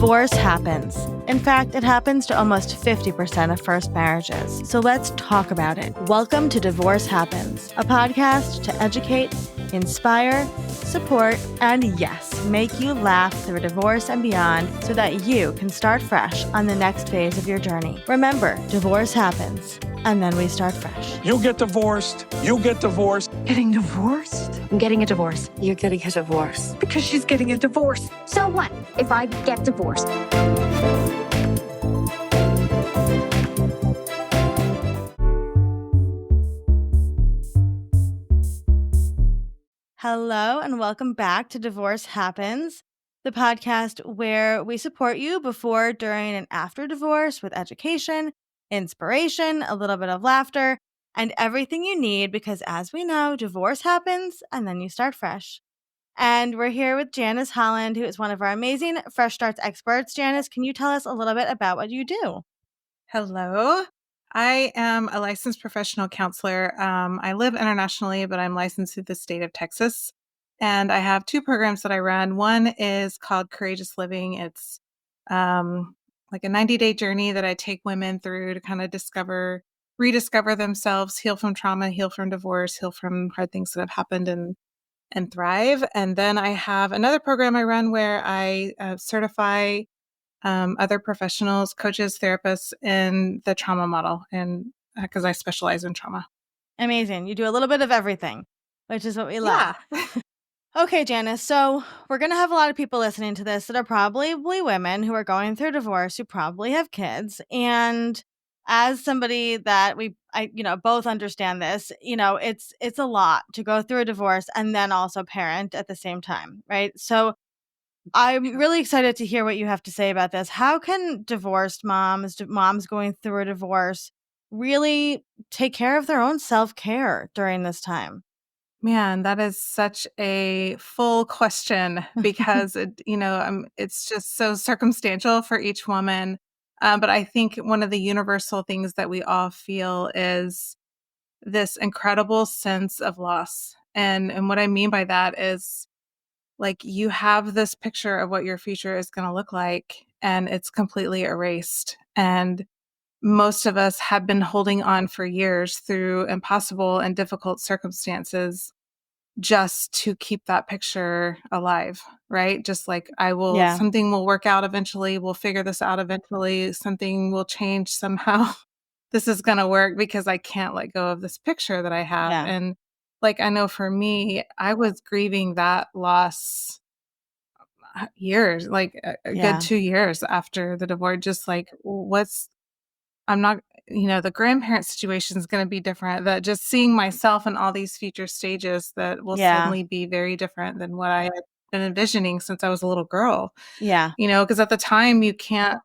Divorce happens. In fact, it happens to almost 50% of first marriages. So let's talk about it. Welcome to Divorce Happens, a podcast to educate, inspire, support, and yes, make you laugh through divorce and beyond so that you can start fresh on the next phase of your journey. Remember, divorce happens, and then we start fresh. You'll get divorced. You'll get divorced. Getting divorced? I'm getting a divorce. You're getting a divorce. Because she's getting a divorce. So what if I get divorced? Hello, and welcome back to Divorce Happens, the podcast where we support you before, during, and after divorce with education, inspiration, a little bit of laughter, and everything you need because, as we know, divorce happens and then you start fresh. And we're here with Janice Holland, who is one of our amazing Fresh Starts experts. Janice, can you tell us a little bit about what you do? Hello. I am a licensed professional counselor. I live internationally, but I'm licensed through the state of Texas. And I have two programs that I run. One is called Courageous Living. It's like a 90-day journey that I take women through to kind of rediscover themselves, heal from trauma, heal from divorce, heal from hard things that have happened, and thrive. And then I have another program I run where I certify other professionals, coaches, therapists in the trauma model, and because I specialize in trauma. Amazing. You do a little bit of everything, which is what we love. Yeah. Okay, Janice. So we're going to have a lot of people listening to this that are probably women who are going through divorce, who probably have kids. And as somebody that I both understand this, it's a lot to go through a divorce and then also parent at the same time, right? So I'm really excited to hear what you have to say about this. How can divorced moms going through a divorce, really take care of their own self-care during this time? Man, that is such a full question because it's just so circumstantial for each woman. But I think one of the universal things that we all feel is this incredible sense of loss. And what I mean by that is, like, you have this picture of what your future is going to look like, and it's completely erased. And most of us have been holding on for years through impossible and difficult circumstances just to keep that picture alive, right? Just like, something will work out eventually. We'll figure this out eventually. Something will change somehow. This is going to work because I can't let go of this picture that I have. Yeah. And like, I know for me, I was grieving that loss years, like a good 2 years after the divorce. Just like, I'm not, the grandparent situation is going to be different. That just seeing myself in all these future stages that will suddenly be very different than what I had been envisioning since I was a little girl. Yeah. Because at the time you can't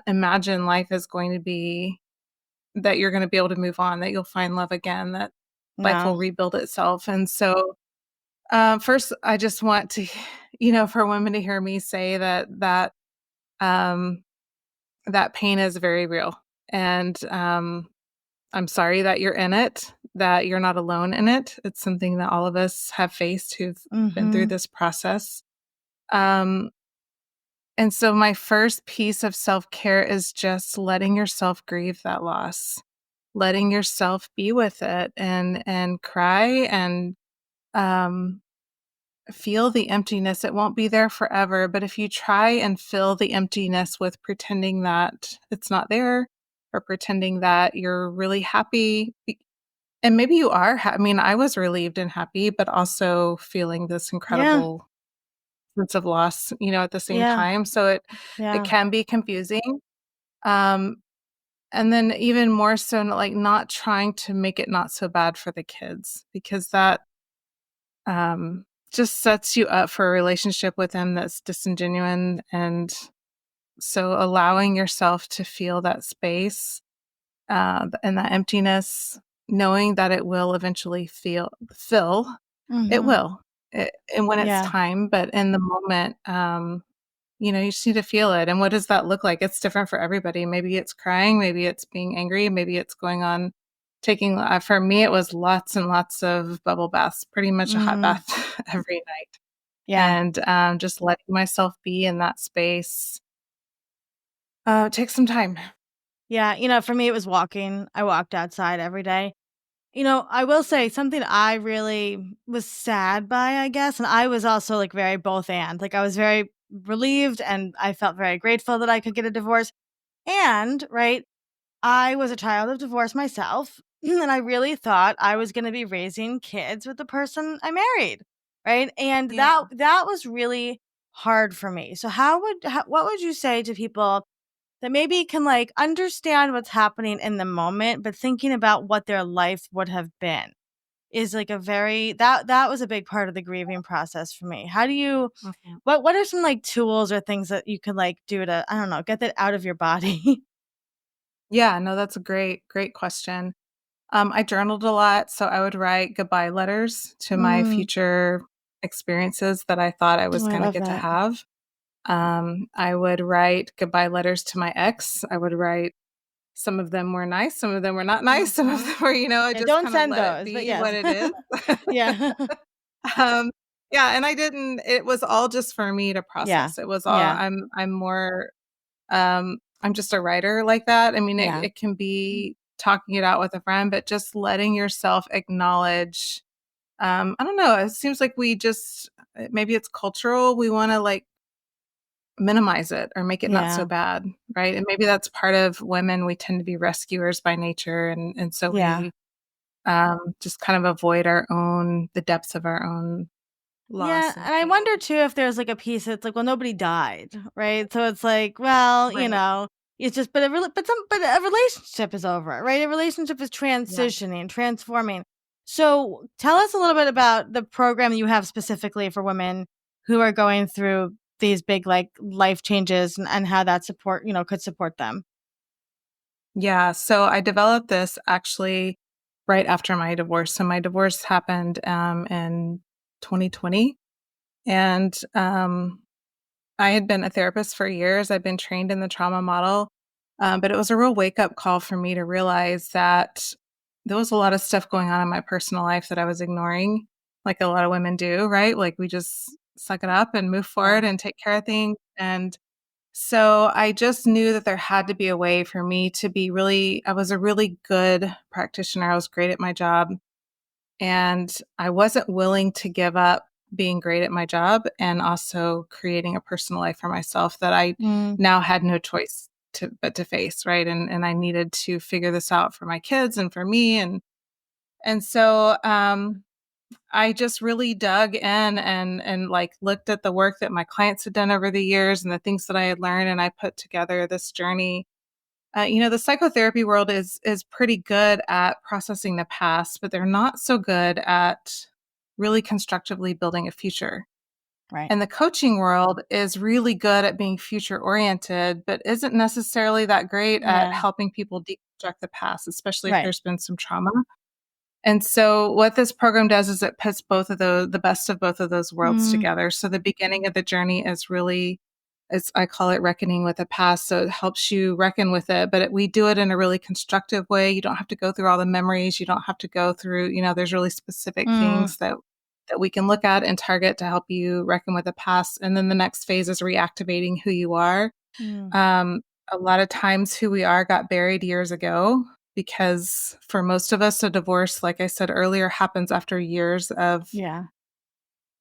imagine life is going to be that you're going to be able to move on, that you'll find love again, that life will rebuild itself. And so first, I just want to, for women to hear me say that pain is very real. And I'm sorry that you're in it, that you're not alone in it. It's something that all of us have faced who've been through this process. And so my first piece of self-care is just letting yourself grieve that loss, letting yourself be with it and cry and feel the emptiness. It won't be there forever, but if you try and fill the emptiness with pretending that it's not there or pretending that you're really happy, and maybe you are, I was relieved and happy, but also feeling this incredible sense of loss, at the same time. So it can be confusing. And then even more so, like, not trying to make it not so bad for the kids, because that just sets you up for a relationship with them that's disingenuous. And so allowing yourself to feel that space and that emptiness, knowing that it will eventually fill, it will. And when it's time, but in the moment, you just need to feel it. And what does that look like? It's different for everybody. Maybe it's crying, maybe it's being angry, maybe it's going on for me, it was lots and lots of bubble baths, pretty much a hot bath every night. Yeah. And just letting myself be in that space Take some time. Yeah, for me, it was walking. I walked outside every day. I will say something I really was sad by, I guess, and I was also, like, very both and. Like, I was very relieved, and I felt very grateful that I could get a divorce, and, right, I was a child of divorce myself, and I really thought I was gonna be raising kids with the person I married, right? And Yeah. that was really hard for me. So what would you say to people that maybe can, like, understand what's happening in the moment, but thinking about what their life would have been is, like, a very that was a big part of the grieving process for me. How do you Mhm. what are some, like, tools or things that you could, like, do to, I don't know, get that out of your body? Yeah, no, that's a great question. I journaled a lot, so I would write goodbye letters to my Mm. future experiences that I thought I Oh, was I gonna love get to that. have. I would write goodbye letters to my ex. I would write some of them were nice, some of them were not nice, some of Mhm. them were, I Yeah, just don't kinda send let it those, but be what yes. it is. Yeah. Um, yeah, and I didn't it was all just for me to Yeah. process. It was all Yeah. I'm more, I'm just a writer like that. I mean, it Yeah. it can be talking it out with a friend, but just letting yourself acknowledge, I don't know, it seems like we just maybe it's cultural, we wanna, like, minimize it or make it not so Yeah. bad, right? And maybe that's part of women, we tend to be rescuers by nature, and so Yeah. we, just kind of avoid the depths of our own Yeah, loss and and I pain. wonder too if there's, like, a piece that's like, well, nobody died, right? So it's like, well, Right. it's just but a relationship is over, right? A relationship is Yeah. transitioning, transforming. So tell us a little bit about the program you have specifically for women who are going through these big, like, life changes and how that could support them. Yeah, so I developed this actually right after my divorce. So my divorce happened, in 2020, and, I had been a therapist for years. I've been trained in the trauma model, but it was a real wake-up call for me to realize that there was a lot of stuff going on in my personal life that I was ignoring, like a lot of women do, right? Like, we just suck it up and move Yeah. forward and take care of things, and so I just knew that there had to be a way for me to be really I was a really good practitioner, I was great at my job, and I wasn't willing to give up being great at my job and also creating a personal life for myself that I Mm, now had no choice to face, right? And I needed to figure this out for my kids and for me, and so, I just really dug in and, like, looked at the work that my clients had done over the years and the things that I had learned, and I put together this journey. The psychotherapy world is pretty good at processing the past, but they're not so good at really constructively building a future. right. And the coaching world is really good at being future oriented, but isn't necessarily that great at Yeah. helping people deconstruct the past, especially if Right. there's been some trauma. And so what this program does is it puts the best of both of those worlds Mm, together. So the beginning of the journey is really it's I call it reckoning with the past. So it helps you reckon with it, but we do it in a really constructive way. You don't have to go through all the memories. You don't have to go through, there's really specific mm, things that we can look at and target to help you reckon with the past. And then the next phase is reactivating who you are. mm. Um, a lot of times who we are got buried years ago because for most of us, a divorce, like I said earlier, happens after years of Yeah.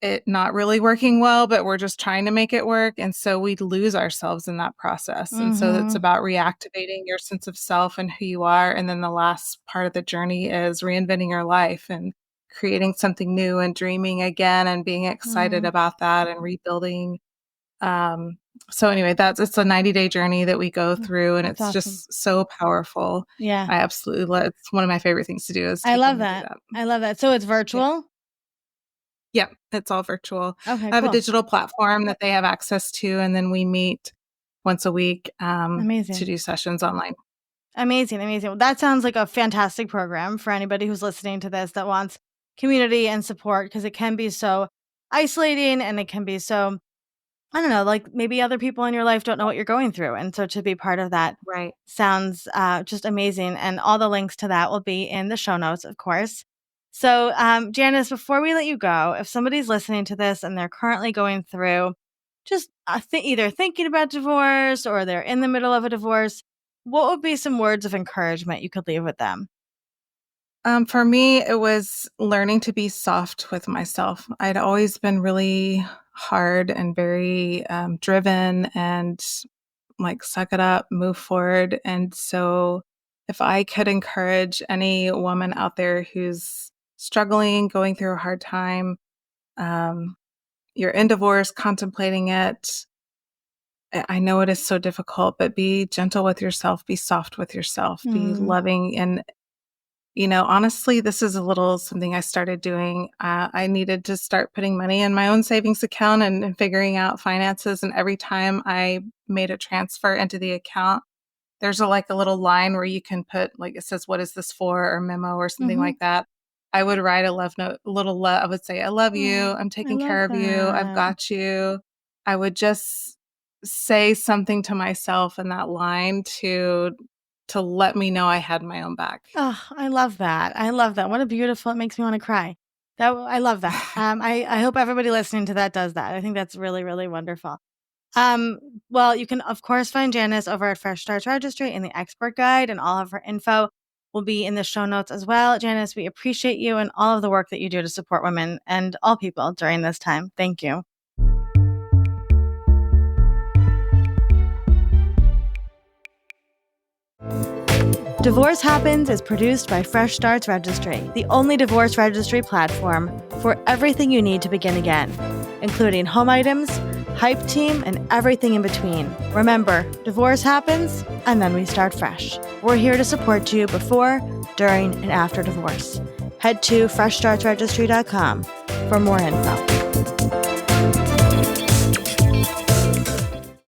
it not really working well, but we're just trying to make it work. And so we lose ourselves in that process. And so it's Mhm. about reactivating your sense of self and who you are. And then the last part of the journey is reinventing your life and creating something new and dreaming again and being excited Mm. about that and rebuilding. So anyway, it's a 90-day journey that we go Mm, through and that's it's awesome. just so powerful. Yeah. I absolutely love it's one of my favorite things to do is I take love women through that. that. I love that. So it's Yeah. virtual? Yep, it's all virtual. Okay, I have a cool. digital platform that they have access to, and then we meet once a week, to Amazing. do sessions online. Amazing, amazing. Well, that sounds like a fantastic program for anybody who's listening to this that wants community and support because it can be so isolating and it can be so, I don't know, like maybe other people in your life don't know what you're going through. And so to be part of that Right. sounds just amazing. And all the links to that will be in the show notes, of course. So, Janice, before we let you go, if somebody's listening to this and they're currently going through just either thinking about divorce or they're in the middle of a divorce, what would be some words of encouragement you could leave with them? For me, it was learning to be soft with myself. I'd always been really hard and very driven and like, suck it up, move forward. And so, if I could encourage any woman out there who's struggling, going through a hard time, um, you're in divorce, contemplating it. I know it is so difficult, but be gentle with yourself, be soft with yourself, be Mm, loving. And honestly, this is a little something I started doing. I needed to start putting money in my own savings account and figuring out finances. And every time I made a transfer into the account, there's like a little line where you can put, like, it says, "What is this for?" or memo or something mhm. like that. I would write a love note, a little love. I would say, "I love you. Oh, I'm I taking love care of you. I've that. got you." I would just say something to myself in that line to let me know I had my own back. Oh, I love that. I love that. What a beautiful, it makes me wanna cry. I love that. I hope everybody listening to that does that. I think that's really, really wonderful. Um, well, you can, of course, find Janice over at Fresh Starts Registry in the expert guide, and all of her info will be in the show notes as well. Janice, we appreciate you and all of the work that you do to support women and all people during this time. Thank you. Divorce Happens is produced by Fresh Starts Registry, the only divorce registry platform for everything you need to begin again, including home items, hype team, and everything in between. Remember, divorce happens, and then we start fresh. We're here to support you before, during, and after divorce. Head to freshstartsregistry.com for more info.